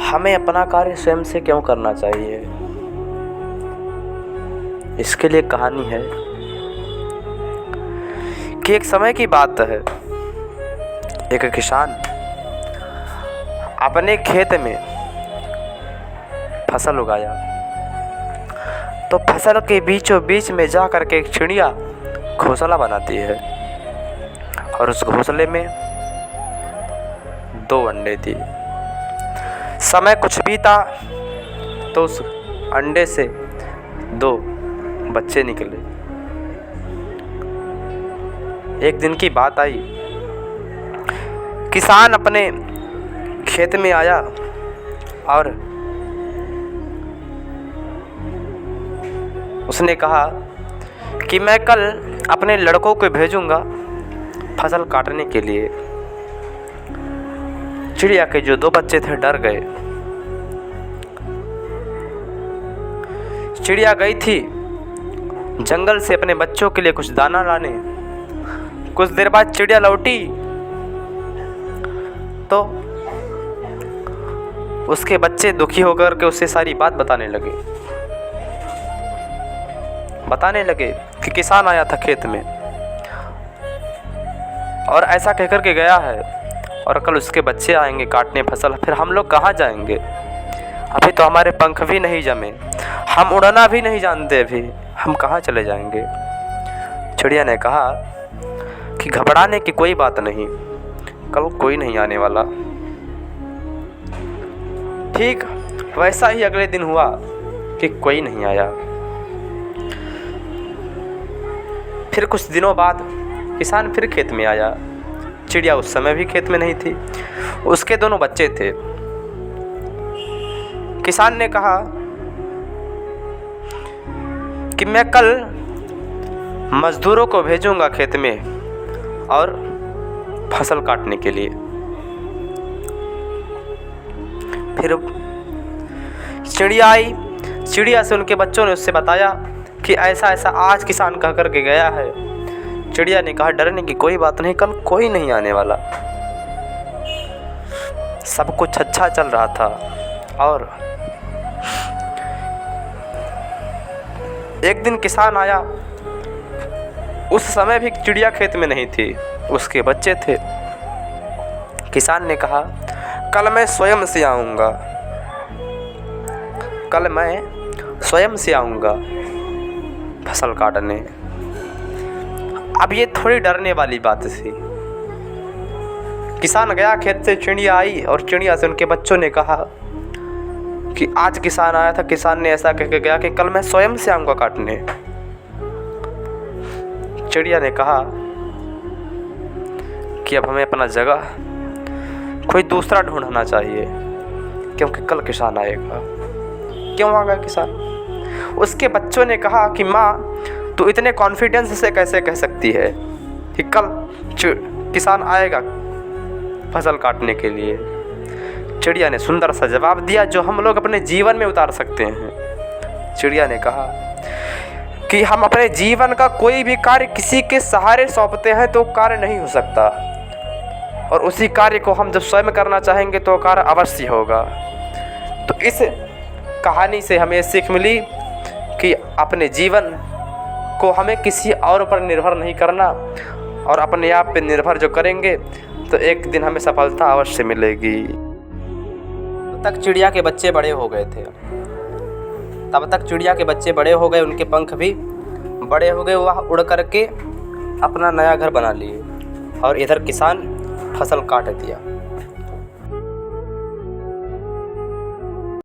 हमें अपना कार्य स्वयं से क्यों करना चाहिए? इसके लिए कहानी है कि एक समय की बात है, एक किसान अपने खेत में फसल उगाया तो फसल के बीचों बीच में जा कर के एक चिड़िया घोंसला बनाती है और उस घोंसले में 2 अंडे थी। समय कुछ बीता तो उस अंडे से 2 बच्चे निकले। एक दिन की बात आई, किसान अपने खेत में आया और उसने कहा कि मैं कल अपने लड़कों को भेजूंगा फसल काटने के लिए। चिड़िया के जो 2 बच्चे थे डर गए। चिड़िया गई थी जंगल से अपने बच्चों के लिए कुछ दाना लाने। कुछ देर बाद चिड़िया लौटी तो उसके बच्चे दुखी होकर के उससे सारी बात बताने लगे कि किसान आया था खेत में और ऐसा कहकर के गया है और कल उसके बच्चे आएंगे काटने फसल, फिर हम लोग कहाँ जाएंगे? अभी तो हमारे पंख भी नहीं जमे, हम उड़ना भी नहीं जानते, अभी हम कहाँ चले जाएंगे? चिड़िया ने कहा कि घबराने की कोई बात नहीं, कल कोई नहीं आने वाला। ठीक वैसा ही अगले दिन हुआ कि कोई नहीं आया। फिर कुछ दिनों बाद किसान फिर खेत में आया। चिड़िया उस समय भी खेत में नहीं थी, उसके 2 बच्चे थे। किसान ने कहा कि मैं कल मजदूरों को भेजूंगा खेत में और फसल काटने के लिए। फिर चिड़िया आई। चिड़िया से उनके बच्चों ने उससे बताया कि ऐसा ऐसा आज किसान कह कर के गया है। चिड़िया ने कहा डरने की कोई बात नहीं, कल कोई नहीं आने वाला। सब कुछ अच्छा चल रहा था और एक दिन किसान आया। उस समय भी चिड़िया खेत में नहीं थी, उसके बच्चे थे। किसान ने कहा कल मैं स्वयं से आऊँगा, कल मैं स्वयं से आऊँगा फसल काटने। अब ये थोड़ी डरने वाली बात थी। किसान गया खेत से, चिड़िया आई और चिड़िया से उनके बच्चों ने कहा कि आज किसान आया था, किसान ने ऐसा कह के गया कि कल मैं स्वयं से आऊँगा काटने। चिड़िया ने कहा कि अब हमें अपना जगह कोई दूसरा ढूंढना चाहिए क्योंकि कल किसान आएगा। क्यों आ गया किसान? उसके बच्चों ने कहा कि माँ तू इतने कॉन्फिडेंस से कैसे कह सकती है कि कल किसान आएगा फसल काटने के लिए? चिड़िया ने सुंदर सा जवाब दिया जो हम लोग अपने जीवन में उतार सकते हैं। चिड़िया ने कहा कि हम अपने जीवन का कोई भी कार्य किसी के सहारे सौंपते हैं तो कार्य नहीं हो सकता, और उसी कार्य को हम जब स्वयं करना चाहेंगे तो कार्य अवश्य होगा। तो इस कहानी से हमें सीख मिली कि अपने जीवन को हमें किसी और पर निर्भर नहीं करना, और अपने आप पे निर्भर जो करेंगे तो एक दिन हमें सफलता अवश्य मिलेगी। तब तक चिड़िया के बच्चे बड़े हो गए थे, उनके पंख भी बड़े हो गए। वह उड़ करके अपना नया घर बना लिए और इधर किसान फसल काट दिया।